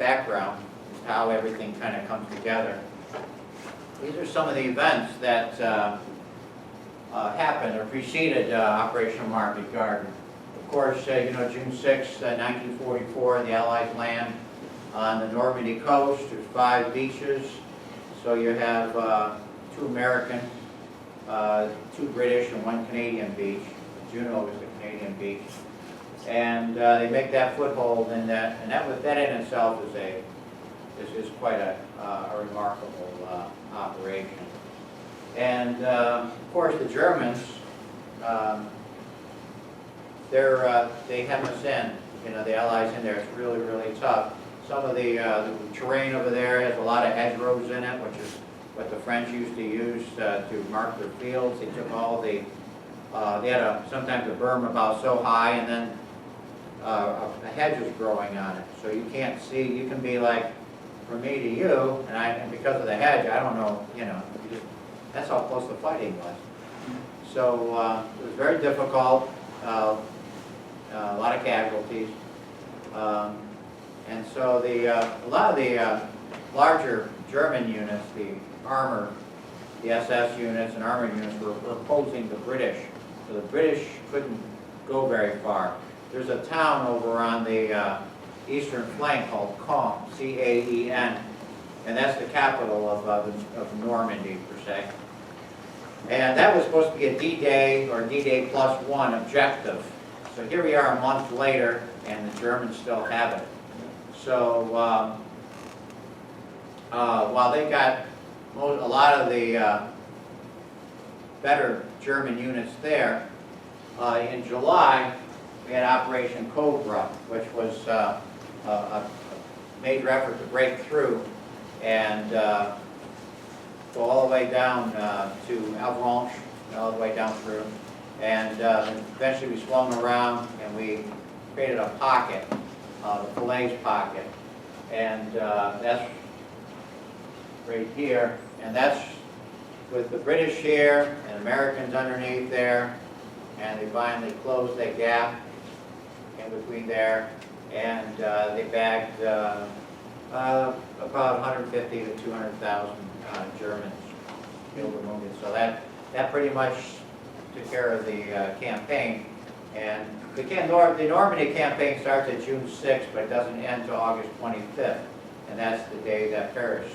background, is how everything kind of comes together. These are some of the events that happened or preceded Operation Market Garden. Of course, you know, June 6, 1944, the Allies land on the Normandy coast. There's 5 beaches. So you have 2 American, 2 British, and 1 Canadian beach. Juneau is the Canadian beach. And they make that foothold, and that in itself is quite a remarkable operation. And of course, the Germans, they hem us in. You know, the Allies in there. It's really, really tough. Some of the terrain over there has a lot of hedgerows in it, which is what the French used to use to mark their fields. They took all the, they had sometimes a berm about so high, and then a hedge is growing on it. So you can't see, you can be like, from me to you, and because of the hedge, I don't know, you know, that's how close the fighting was. So it was very difficult, a lot of casualties. And so a lot of the larger German units, the armor, the SS units and armor units were opposing the British. So the British couldn't go very far. There's a town over on the eastern flank called Caen, C-A-E-N, and that's the capital of Normandy, per se. And that was supposed to be a D-Day or D-Day +1 objective. So here we are a month later, and the Germans still have it. So while they got a lot of the better German units there, in July we had Operation Cobra, which was a major effort to break through and go all the way down to Avranches, all the way down through. And eventually we swung around and we created a pocket, the Falaise pocket. And that's right here. And that's with the British here and Americans underneath there. And they finally closed that gap in between there. And they bagged about 150 to 200,000 Germans killed or wounded. So that pretty much took care of the campaign. And the Normandy campaign starts at June 6th, but it doesn't end until August 25th. And that's the day that Paris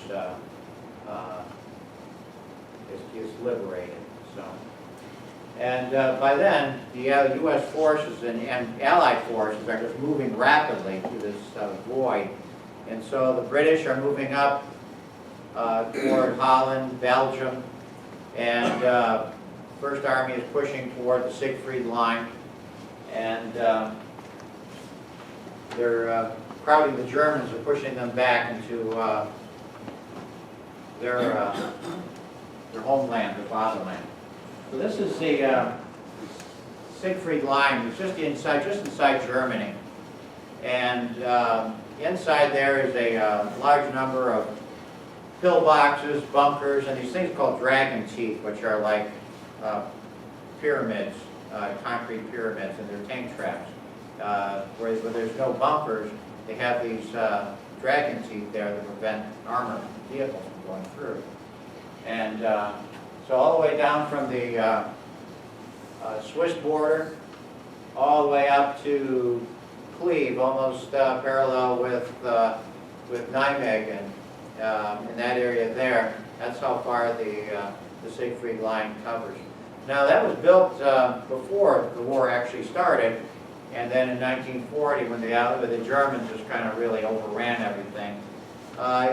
is liberated. So, and by then, the U.S. forces and Allied forces are just moving rapidly through this void. And so the British are moving up toward Holland, Belgium, and First Army is pushing toward the Siegfried Line, and they're crowding the Germans are pushing them back into their homeland, their fatherland. So this is the Siegfried Line. It's just inside Germany, and inside there is a large number of pillboxes, bunkers, and these things called dragon teeth, which are like pyramids, concrete pyramids, and they're tank traps. Where there's no bunkers, they have these dragon teeth there that prevent armored vehicles from going through. And so all the way down from the Swiss border, all the way up to Cleve, almost parallel with Nijmegen, in that area there. That's how far the Siegfried Line covers. Now that was built before the war actually started, and then in 1940, when the Germans just kind of really overran everything,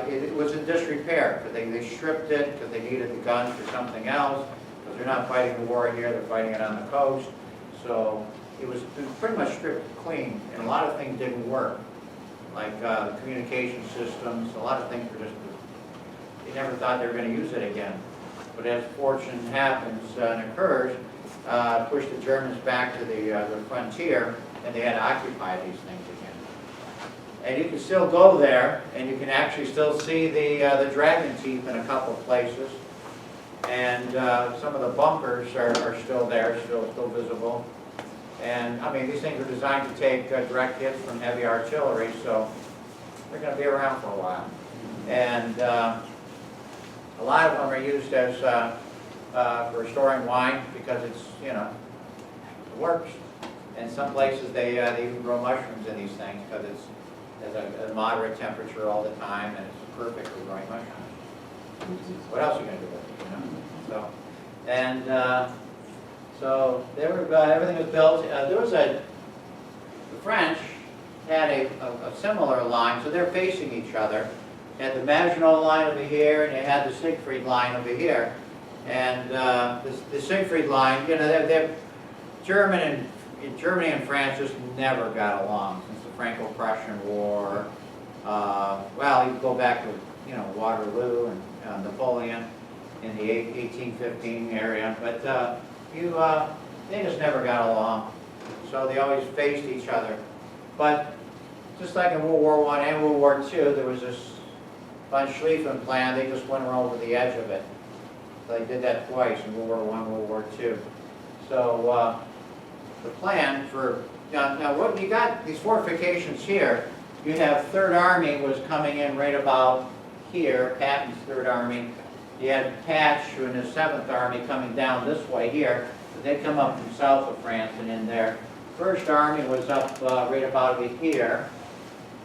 it was in disrepair. They stripped it because they needed the guns for something else, because they're not fighting the war here, they're fighting it on the coast. So it was pretty much stripped clean, and a lot of things didn't work, like the communication systems. A lot of things were just, they never thought they were going to use it again. But as fortune happens and occurs, pushed the Germans back to the frontier, and they had to occupy these things again. And you can still go there, and you can actually still see the dragon teeth in a couple of places. And some of the bunkers are still there, still visible. And I mean, these things are designed to take direct hits from heavy artillery, so they're going to be around for a while. And a lot of them are used as for storing wine because it's, you know, it works. And some places they even grow mushrooms in these things because it's at a moderate temperature all the time, and it's perfect for growing mushrooms. What else are you going to do with it, you know? So, and so they were, everything was built. There was the French had a similar line, so they're facing each other. You had the Maginot line over here, and you had the Siegfried line over here. And the Siegfried line, you know, they're Germany and France just never got along since the Franco-Prussian War. Well, you go back to, you know, Waterloo and Napoleon in the 1815 area, but they just never got along. So they always faced each other. But just like in World War I and World War II, there was this von Schlieffen plan. They just went over the edge of it. So they did that twice in World War I and World War II. So the plan for, now what you got, these fortifications here, you have 3rd Army was coming in right about here, Patton's 3rd Army. You had Patch and his 7th Army coming down this way here. They come up from south of France and in there. 1st Army was up right about over here.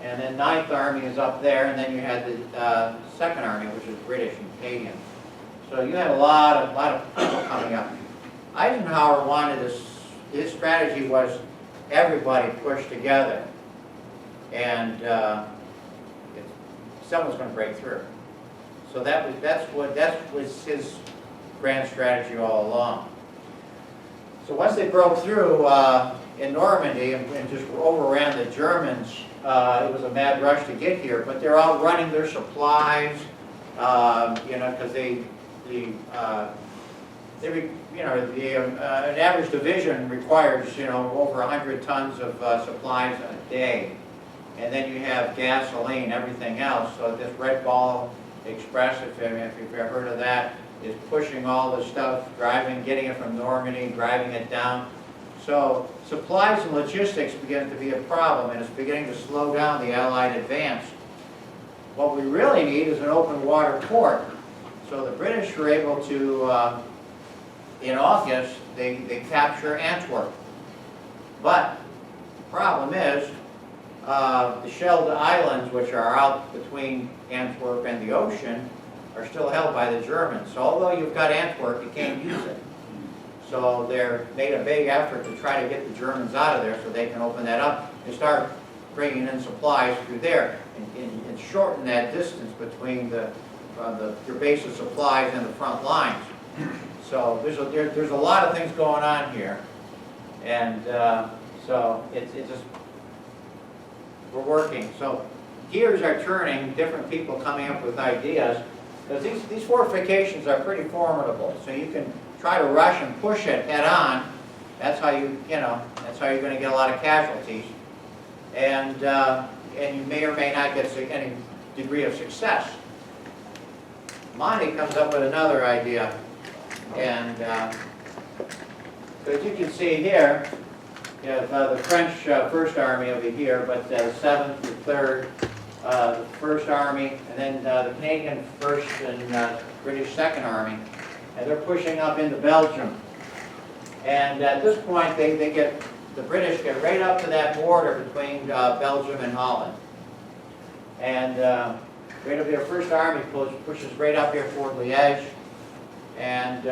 And then 9th Army is up there, and then you had the 2nd Army, which is British and Canadian. So you had a lot of people coming up. Eisenhower wanted this, his strategy was everybody pushed together, and someone's going to break through. So that was his grand strategy all along. So once they broke through in Normandy and just overran the Germans, it was a mad rush to get here. But they're all running their supplies, you know, because an average division requires, you know, over 100 tons of supplies a day, and then you have gasoline, everything else. So this Red Ball Express, if you've ever heard of that, is pushing all the stuff, getting it from Normandy, driving it down. So supplies and logistics begin to be a problem, and it's beginning to slow down the Allied advance. What we really need is an open water port. So the British were able to, in August, they capture Antwerp. But the problem is, the Scheldt Islands, which are out between Antwerp and the ocean, are still held by the Germans. So although you've got Antwerp, you can't use it. So they're made a big effort to try to get the Germans out of there so they can open that up and start bringing in supplies through there and shorten that distance between your base of supplies and the front lines. So there's a lot of things going on here, and so it's just, we're working. So gears are turning, different people coming up with ideas, because these fortifications are pretty formidable. So you can try to rush and push it head on. That's how that's how you're going to get a lot of casualties, and you may or may not get any degree of success. Monty comes up with another idea, and so as you can see here, you have the French 1st Army over here, but the 7th, the 3rd, the 1st Army, and then the Canadian 1st and British 2nd Army, and they're pushing up into Belgium. And at this point, the British get right up to that border between Belgium and Holland. And right up here, 1st Army pushes right up here toward Liège, and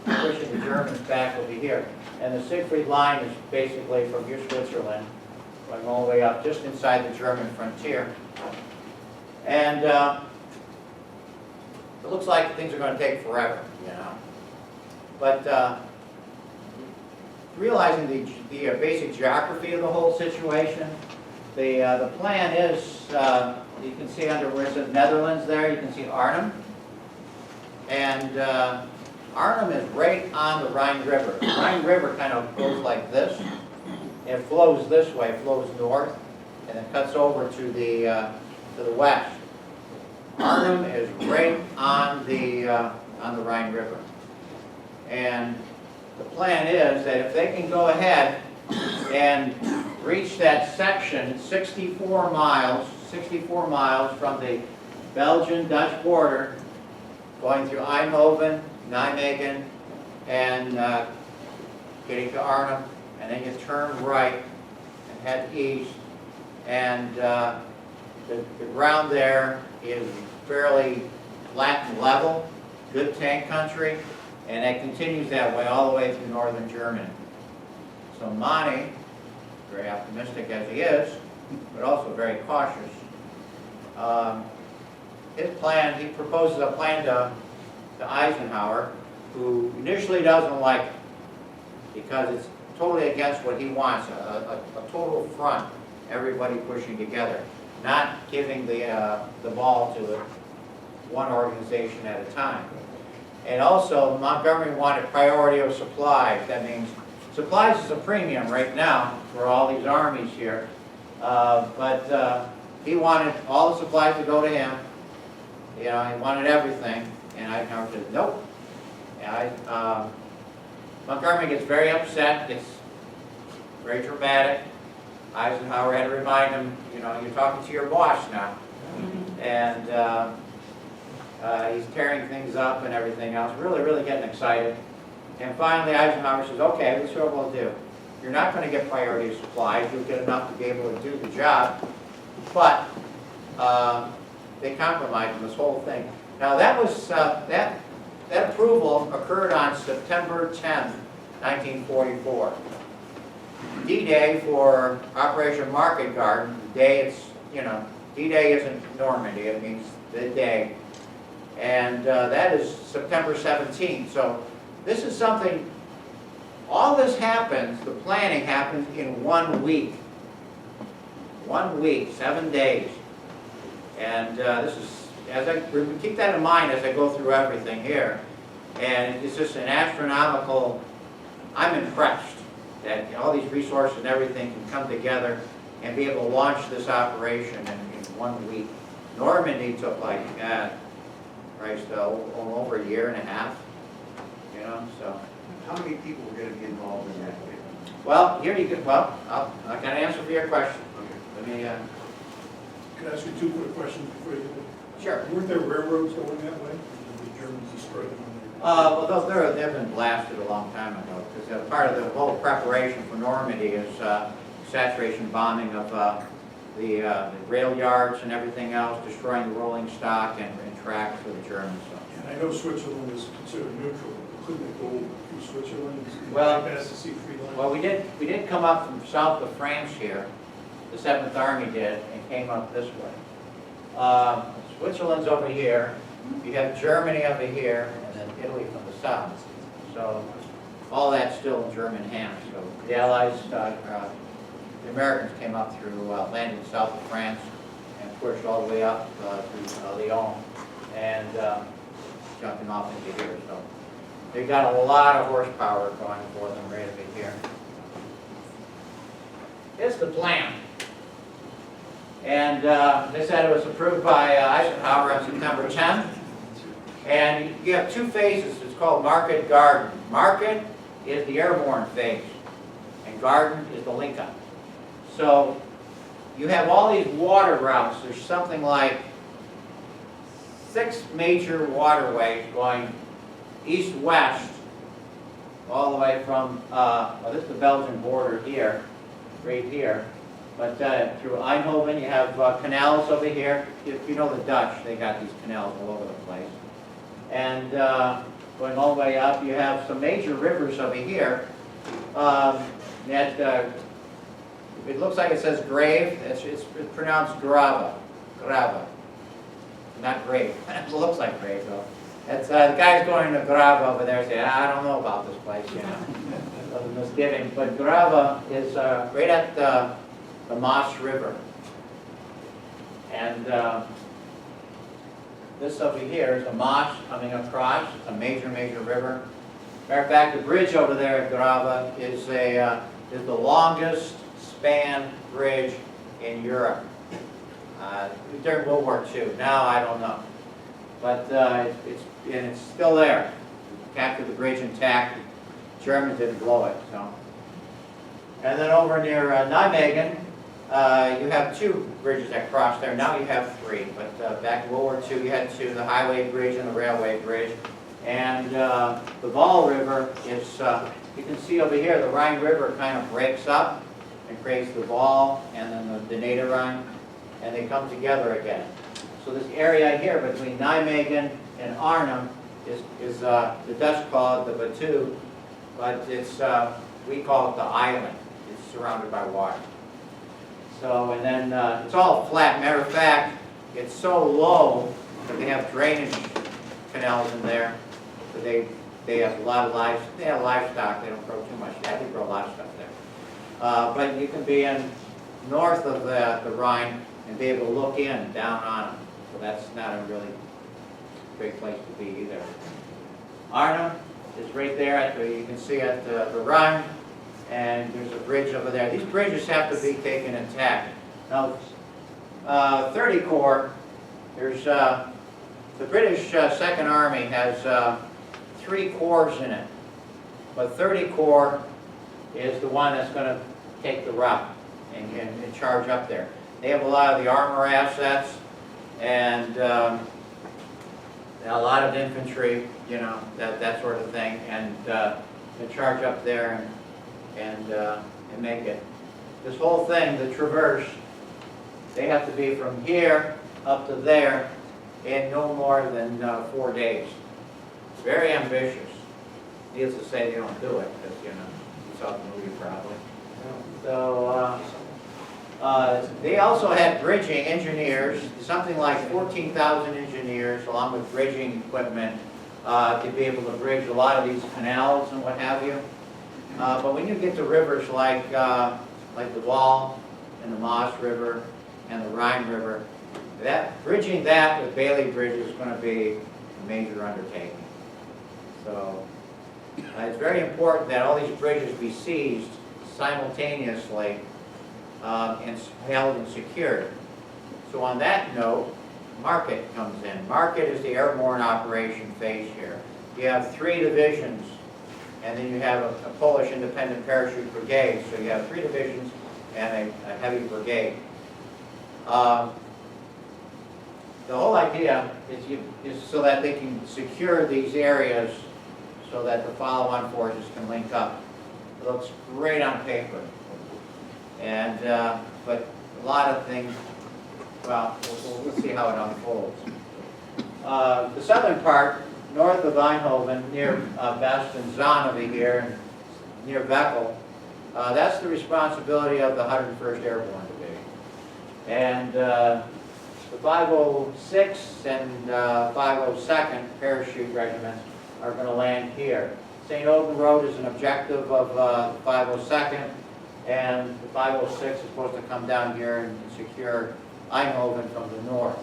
pushing the Germans back over here. And the Siegfried line is basically from here, Switzerland, going all the way up just inside the German frontier. And it looks like things are going to take forever, you know. But realizing the basic geography of the whole situation, the plan is, you can see under where it says Netherlands there, you can see Arnhem. And Arnhem is right on the Rhine River. The Rhine River kind of goes like this. It flows this way, flows north, and it cuts over to the west. Arnhem is right on the Rhine River. And the plan is that if they can go ahead and reach that section, 64 miles 64 miles from the Belgian-Dutch border, going through Eindhoven, Nijmegen, and getting to Arnhem, and then you turn right and head east, and the ground there is fairly flat and level, good tank country, and it continues that way all the way through northern Germany. So Monty, very optimistic as he is, but also very cautious, his plan, he proposes a plan to Eisenhower, who initially doesn't like it because it's totally against what he wants, a total front, everybody pushing together, not giving the ball to one organization at a time. And also, Montgomery wanted priority of supplies. That means supplies is a premium right now for all these armies here, but he wanted all the supplies to go to him. You know, he wanted everything, and Eisenhower said, nope. And Montgomery gets very upset, gets very dramatic. Eisenhower had to remind him, you know, you're talking to your boss now. And he's tearing things up and everything else, really getting excited. And finally Eisenhower says, okay, this is what we'll do. You're not going to get priority supplies, you'll get enough to be able to do the job, but they compromised on this whole thing. Now that was, that approval occurred on September 10th, 1944. D-Day for Operation Market Garden, the day it's, you know, D-Day isn't Normandy, it means the day. And that is September 17th. So this is something, all this happens, the planning happens in 1 week. 1 week, 7 days. And this is, keep that in mind as I go through everything here. And it's just an astronomical, I'm impressed that all these resources and everything can come together and be able to launch this operation in 1 week. Normandy took like, Christ, over a year and a half, you know, so. How many people were going to be involved in that? Well, here you go, well, I got an answer for your question. Okay. Let me, Can I ask you 2 quick questions before you go? sure. Weren't there railroads going that way? Did the Germans destroy them? Well, they've been blasted a long time ago, because part of the whole preparation for Normandy is saturation bombing of the rail yards and everything else, destroying the rolling stock and tracks for the Germans. So. And I know Switzerland is considered neutral, but couldn't it go through Switzerland and Well, bypass the sea-free line? Well, we did come up from south of France here. The 7th Army did, and came up this way. Switzerland's over here. You have Germany over here, and then Italy from the south. So all that's still in German hands. So the Allies, the Americans came up through, landed south of France, and pushed all the way up through Lyon, and jumping off into here. So they got a lot of horsepower going for them right over here. Here's the plan. And they said it was approved by Eisenhower on September 10th. And you have 2 phases. It's called Market Garden. Market is the airborne phase, and Garden is the link-up. So you have all these water routes. There's something like 6 major waterways going east-west, all the way from, well, this is the Belgian border here, right here. But through Eindhoven, you have canals over here. If you know the Dutch, they got these canals all over the place. And going all the way up, you have some major rivers over here. It looks like it says grave. It's pronounced grava. Grava. Not grave. It looks like grave, though. It's, the guy's going to Grava over there saying, I don't know about this place, you know. A misgiving. But Grava is right at the Maas River. And this over here is the Maas coming across. It's a major river. Matter of fact, the bridge over there at Grava is the longest span bridge in Europe. During World War II. Now I don't know, but it's still there. Captured the bridge intact. The Germans didn't blow it. So, and then over near Nijmegen, You have two bridges that cross there. Now you have three. But back in World War II, you had two, the highway bridge and the railway bridge. And the Vaal River is, you can see over here, the Rhine River kind of breaks up and creates the Vaal and then the Neder Rhine, and they come together again. So this area here between Nijmegen and Arnhem is the Dutch call it the Batu, but it's, we call it the island. It's surrounded by water. So, and then it's all flat. Matter of fact, it's so low that they have drainage canals in there. So they have a lot of livestock. They have livestock. They don't grow too much. Yeah, they grow a lot of stuff there. But you can be in north of the Rhine and be able to look in down on them. So that's not a really great place to be either. Arnhem is right there. You can see at the Rhine. And there's a bridge over there. These bridges have to be taken intact. Now, 30 Corps, there's the British Second Army has 3 corps in it, but 30 Corps is the one that's going to take the route and charge up there. They have a lot of the armor assets and a lot of infantry, you know, that sort of thing, and they charge up there and make it. This whole thing, the traverse, they have to be from here up to there in no more than 4 days. Very ambitious. Needless to say, they don't do it because, you know, you saw the movie probably. So they also had bridging engineers, something like 14,000 engineers along with bridging equipment to be able to bridge a lot of these canals and what have you. But when you get to rivers like the Vaal and the Maas River and the Rhine River, bridging that with Bailey Bridge is going to be a major undertaking. So it's very important that all these bridges be seized simultaneously and held and secured. So on that note, Market comes in. Market is the airborne operation phase here. You have 3 divisions. And then you have a Polish independent parachute brigade, so you have 3 divisions and a heavy brigade. The whole idea is so that they can secure these areas so that the follow-on forces can link up. It looks great on paper. And, but a lot of things, well, we'll see how it unfolds. The southern part, north of Eindhoven, near Best and Zonnevie here, near Beckel, that's the responsibility of the 101st Airborne Division. And the 506 and 502nd Parachute Regiments are going to land here. St. Open Road is an objective of 502nd, and the 506 is supposed to come down here and secure Eindhoven from the north.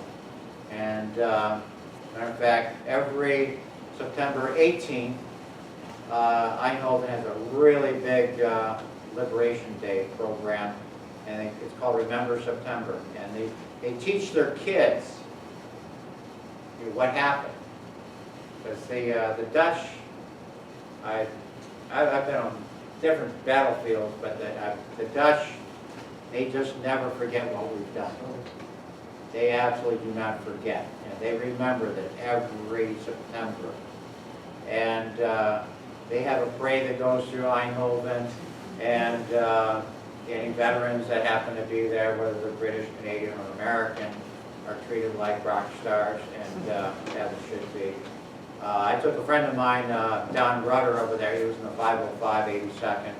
And matter of fact, every September 18th, Eindhoven has a really big Liberation Day program, and it's called Remember September. And they teach their kids what happened. Because the Dutch, I've been on different battlefields, but the Dutch, they just never forget what we've done. They absolutely do not forget. And they remember that every September. And they have a parade that goes through Eindhoven, and any veterans that happen to be there, whether they're British, Canadian, or American, are treated like rock stars, and as it should be. I took a friend of mine, Don Rudder, over there. He was in the 505 82nd,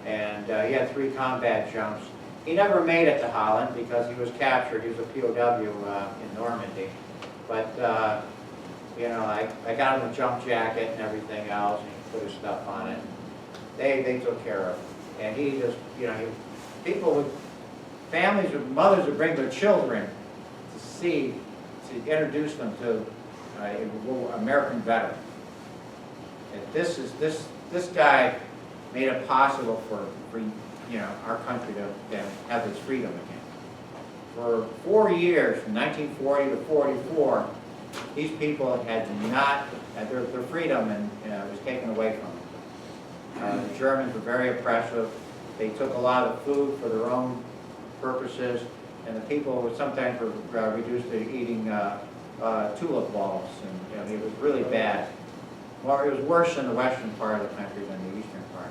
and he had 3 combat jumps. He never made it to Holland because he was captured. He was a POW in Normandy. But, you know, I got him a jump jacket and everything else, and he put his stuff on it. They took care of him. And he just, you know, families or mothers would bring their children to introduce them to American veteran. And this guy made it possible for you know, our country to have its freedom again. For 4 years, from 1940 to 44, these people had not had their freedom and was taken away from them. The Germans were very oppressive. They took a lot of food for their own purposes, and the people would sometimes were reduced to eating tulip bulbs, and it was really bad. Well, it was worse in the western part of the country than the eastern part.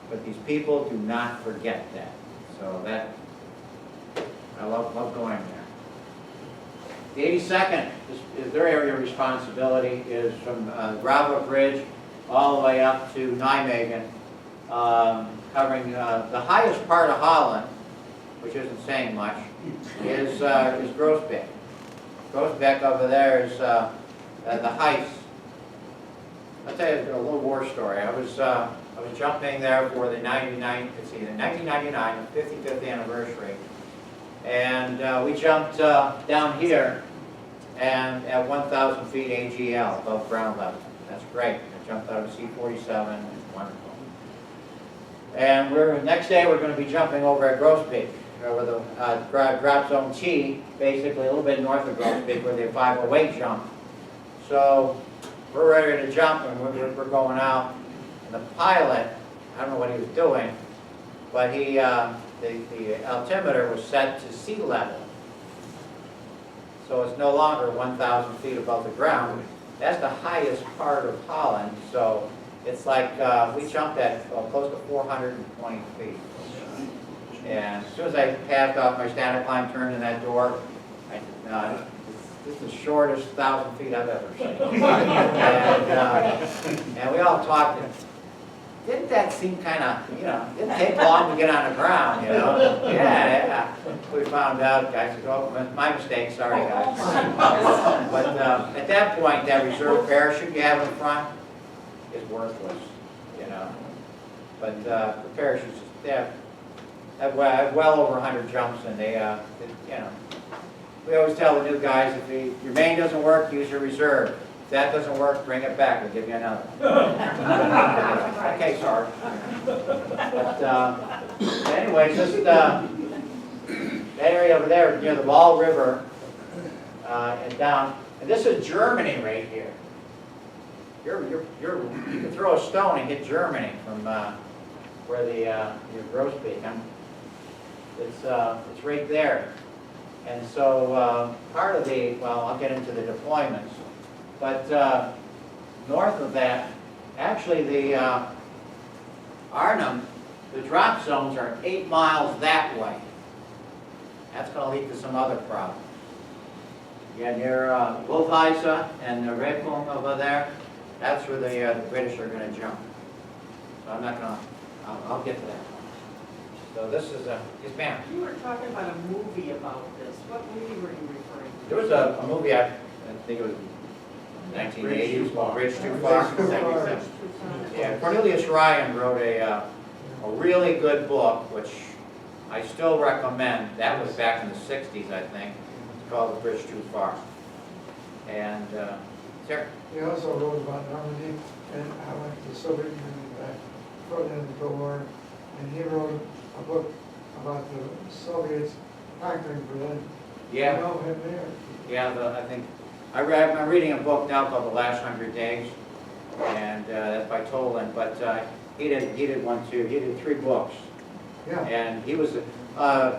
But these people do not forget that. So that, I love going there. The 82nd, is their area of responsibility is from Gravel Bridge all the way up to Nijmegen, covering the highest part of Holland, which isn't saying much, is Grosse Pointe. Grosse Pointe over there is the heights. I'll tell you a little war story. I was jumping there for the 1999, the 55th anniversary, and we jumped down here, and at 1,000 feet AGL above ground level. That's great. I jumped out of C-47. It's wonderful. And next day we're going to be jumping over at Grosse Pointe, over the drop zone T, basically a little bit north of Grosse Pointe, where the 508 jump. So we're ready to jump, and we're going out. And the pilot, I don't know what he was doing, but he the altimeter was set to sea level. So it's no longer 1,000 feet above the ground. That's the highest part of Holland. So it's like we jumped at close to 420 feet. And as soon as I passed off my standard climb, turned in that door, I said, this is the shortest 1,000 feet I've ever seen. And we all talked. Didn't that seem kind of, didn't take long to get on the ground, Yeah. We found out, guys said, oh, my mistake, sorry, guys. But at that point, that reserve parachute you have in front is worthless, But the parachutes, they have well over 100 jumps, and they, we always tell the new guys, if your main doesn't work, use your reserve. If that doesn't work, bring it back, we'll give you another. Okay, Sarge. But anyway, just that area over there near the Wall River and down, and this is Germany right here. You can throw a stone and hit Germany from where your Grosse Pointe. It's right there. And so part of I'll get into the deployments, but north of that, actually the Arnhem, the drop zones are 8 miles that way. That's going to lead to some other problems. Yeah, near Wolfheise and the Red Point over there, that's where the British are going to jump. So I'm not going to, I'll get to that. So this is yes, ma'am. You were talking about a movie about this. What movie were you referring to? There was a movie, I think it was 1980s, called Bridge Too Far. Yeah, Cornelius Ryan wrote a really good book, which I still recommend. That was back in the 60s, I think. It's called The Bridge Too Far. And, sir? He also wrote about Normandy and I went to the Soviet Union back further in the war, and he wrote a book about the Soviets conquering Berlin. Yeah. You know him there? Yeah, I think I'm reading a book now called The Last 100 Days, and that's by Toland. But he did one too. He did 3 books. Yeah. And he was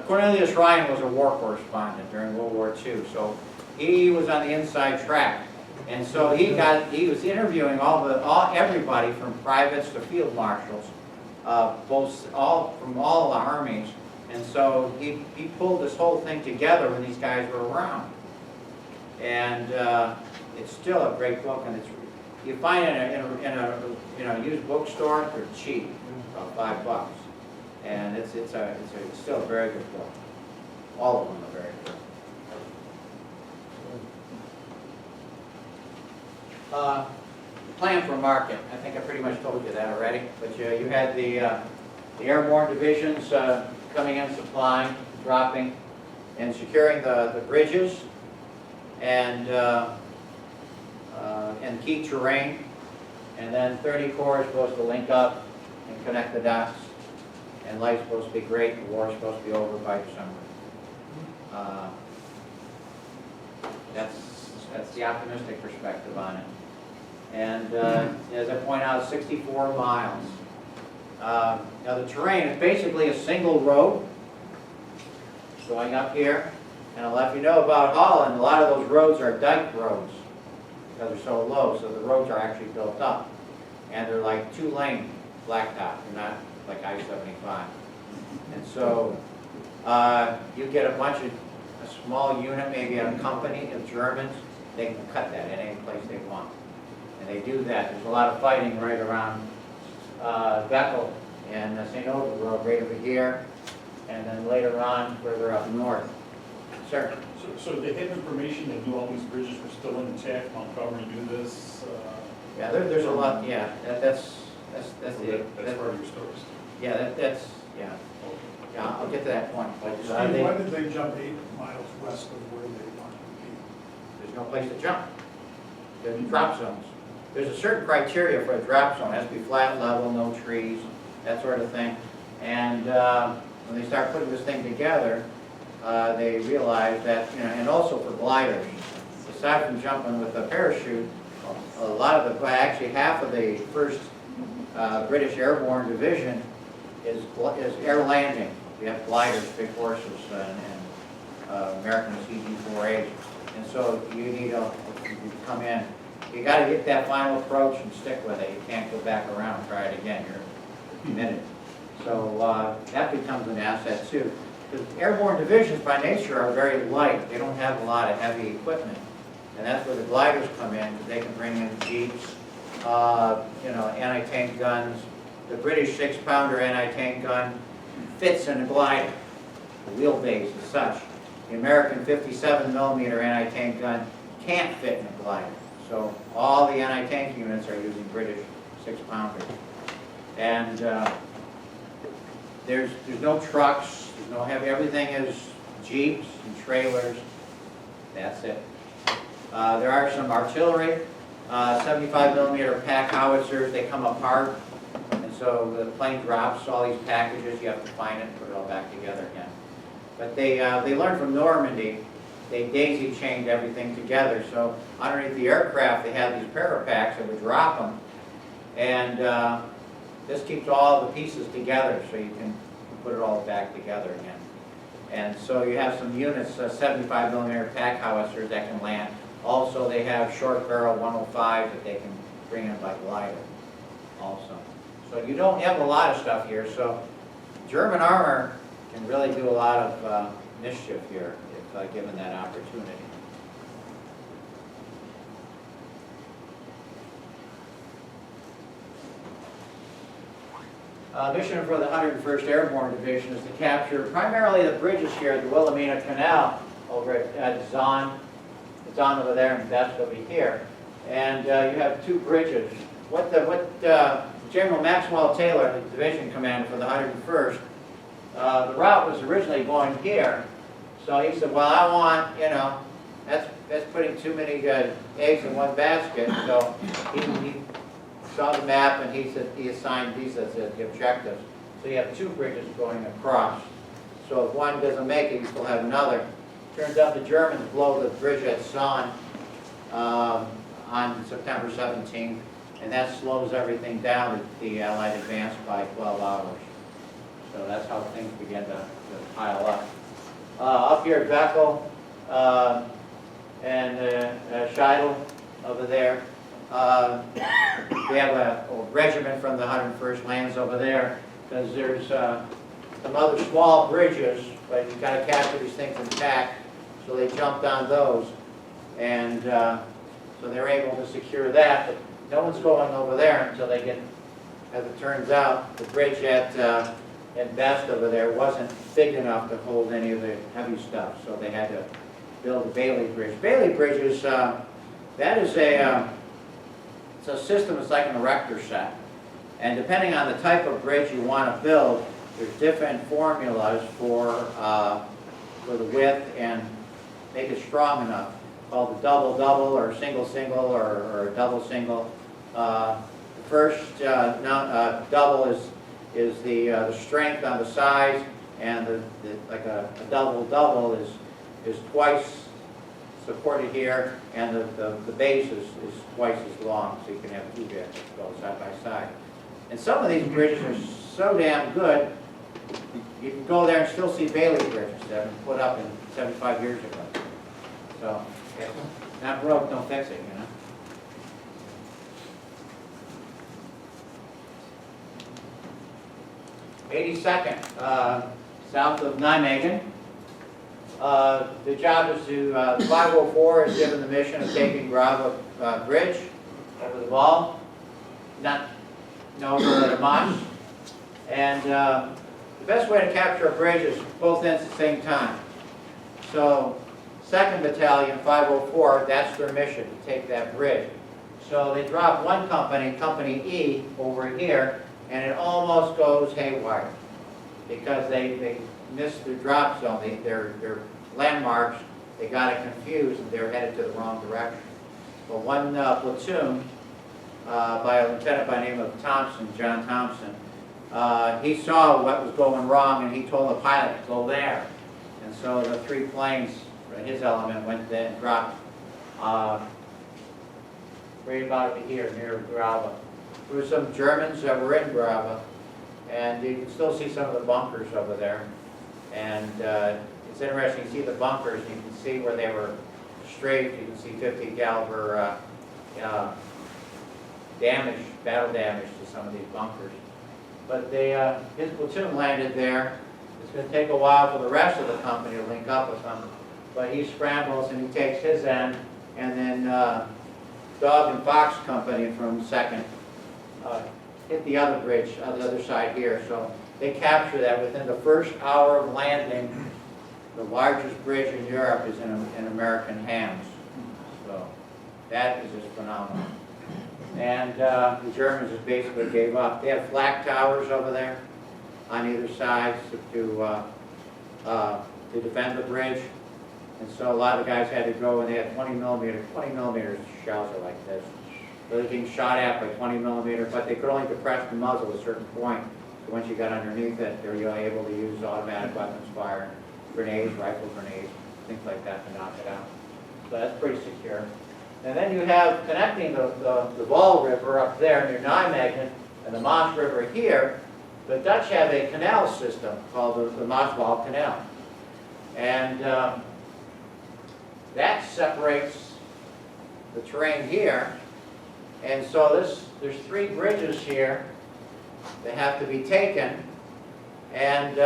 Cornelius Ryan was a war correspondent during World War II, so he was on the inside track. And so he was interviewing everybody from privates to field marshals, from all the armies. And so he pulled this whole thing together when these guys were around. And it's still a great book, and you find it in a used bookstore. They're cheap, about $5, and it's still a very good book. All of them are very good. Plan for market. I think I pretty much told you that already. But you had the airborne divisions coming in, supplying, dropping, and securing the bridges and key terrain. And then 30 Corps is supposed to link up and connect the dots. And life's supposed to be great. The war is supposed to be over by December. That's the optimistic perspective on it. And as I point out, 64 miles. Now the terrain is basically a single road. going up here. And if you know about Holland, a lot of those roads are dike roads because they're so low, so the roads are actually built up. And they're like 2-lane blacktop, they're not like I-75. And so you get a small unit, maybe a company of Germans, they can cut that in any place they want. And they do that. There's a lot of fighting right around Bethel and the St. Olga Road right over here, and then later on further up north. Sir? So they have information that knew all these bridges were still intact, Montgomery knew this? Yeah, there's a lot, yeah, that's That's the, part of your story. yeah, that's, yeah. Yeah, I'll get to that point. But, Steve, why did they jump 8 miles west of where they want to be? there's no place to jump. There's drop zones. There's a certain criteria for a drop zone. It has to be flat, level, no trees, that sort of thing. And when they start putting this thing together, they realize that, and also for gliders, aside from jumping with a parachute, a lot of the, actually half of the 1st British Airborne Division is air landing. We have gliders, big horses, and American CG-4As. And so you need to come in. You got to get that final approach and stick with it. You can't go back around and try it again. You're committed. So that becomes an asset too. The airborne divisions by nature are very light. They don't have a lot of heavy equipment. And that's where the gliders come in, because they can bring in jeeps, anti-tank guns. The British 6-pounder anti-tank gun fits in a glider. The wheelbase is such. The American 57mm anti-tank gun can't fit in a glider. So all the anti-tank units are using British 6-pounders. And there's no trucks, there's no heavy, everything is jeeps and trailers. That's it. There are some artillery, 75mm pack howitzers. They come apart, and so the plane drops all these packages. You have to find it and put it all back together again. But they learned from Normandy. They daisy-chained everything together. So underneath the aircraft, they had these parapacks that would drop them, and this keeps all the pieces together, so you can put it all back together again. And so you have some units, 75mm pack howitzers that can land. Also, they have short barrel 105 that they can bring in by glider also. So you don't have a lot of stuff here. So German armor can really do a lot of mischief here if given that opportunity. Mission for the 101st Airborne Division is to capture primarily the bridges here at the Wilhelmina Canal over at Zahn. It's on over there and that's over here. And you have 2 bridges. What General Maxwell Taylor, the division commander for the 101st, the route was originally going here. So he said, well, I want, that's putting too many eggs in one basket. So he saw the map and he assigned these as the objectives. So you have 2 bridges going across. So if one doesn't make it, you still have another. Turns out the Germans blow the bridge at Zahn on September 17th, and that slows everything down, the Allied advance, by 12 hours. So that's how things begin to pile up. Up here at Bethel and Scheidel over there, we have a regiment from the 101st lands over there, because there's some other small bridges, but you've got to capture these things intact. So they jumped on those, and so they're able to secure that. But no one's going over there until they get, as it turns out, the bridge at Best over there wasn't big enough to hold any of the heavy stuff, so they had to build a Bailey Bridge. Bailey Bridge is, that is it's a system that's like an erector set. And depending on the type of bridge you want to build, there's different formulas for the width and make it strong enough, called the double-double or single-single or double-single. The first double is the strength on the sides, and like a double-double is twice supported here, and the base is twice as long, so you can have 2 bits go side by side. And some of these bridges are so damn good, You can go there and still see Bailey bridges that have been put up in 75 years ago. So, if it's not broke, don't fix it, you know? South of Nijmegen. The job is to, the 504 is given the mission of taking Grava Bridge over the Wall, not over the Maas. And the best way to capture a bridge is both ends at the same time. So 2nd Battalion, 504, that's their mission, to take that bridge. So they drop one company, Company E, over here, and it almost goes haywire because they missed their drop zone, their landmarks, they got it confused and they're headed to the wrong direction. But one platoon by a lieutenant by the name of Thompson, John Thompson, he saw what was going wrong and he told the pilot to go there. And so the 3 planes, his element, went there and dropped right about here near Grava. There were some Germans that were in Grava, and you can still see some of the bunkers over there. And it's interesting, you see the bunkers, you can see where they were strafed, you can see 50 caliber damage, battle damage to some of these bunkers. But his platoon landed there. It's going to take a while for the rest of the company to link up with them. But he scrambles and he takes his end, and then Dog and Fox Company from 2nd hit the other bridge on the other side here. So they capture that within the first hour of landing. The largest bridge in Europe is in American hands. So that is just phenomenal. And the Germans just basically gave up. They have flak towers over there on either side to defend the bridge. And so a lot of the guys had to go, and they had 20 millimeter shells are like this. So they're being shot at by 20 millimeter, but they could only depress the muzzle at a certain point. So once you got underneath it, they were able to use automatic weapons fire, grenades, rifle grenades, things like that to knock it out. So that's pretty secure. And then you have connecting the Waal River up there near Nijmegen and the Maas River here. The Dutch have a canal system called the Maaswal Canal. And that separates the terrain here. And so there's 3 bridges here that have to be taken. And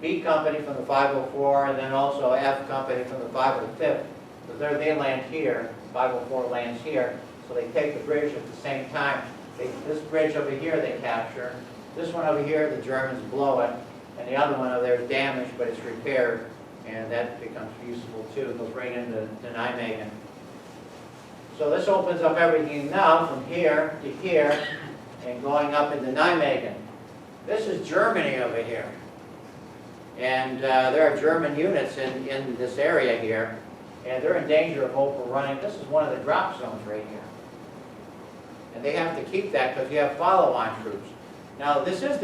B Company from the 504, and then also F Company from the 505th. So they land here, 504 lands here, so they take the bridge at the same time. This bridge over here they capture. This one over here, the Germans blow it, and the other one over there is damaged, but it's repaired, and that becomes useful too. It goes right into Nijmegen. So this opens up everything now from here to here, and going up into Nijmegen. This is Germany over here. And there are German units in this area here, and they're in danger of overrunning. This is one of the drop zones right here. And they have to keep that because you have follow-on troops. Now, this is the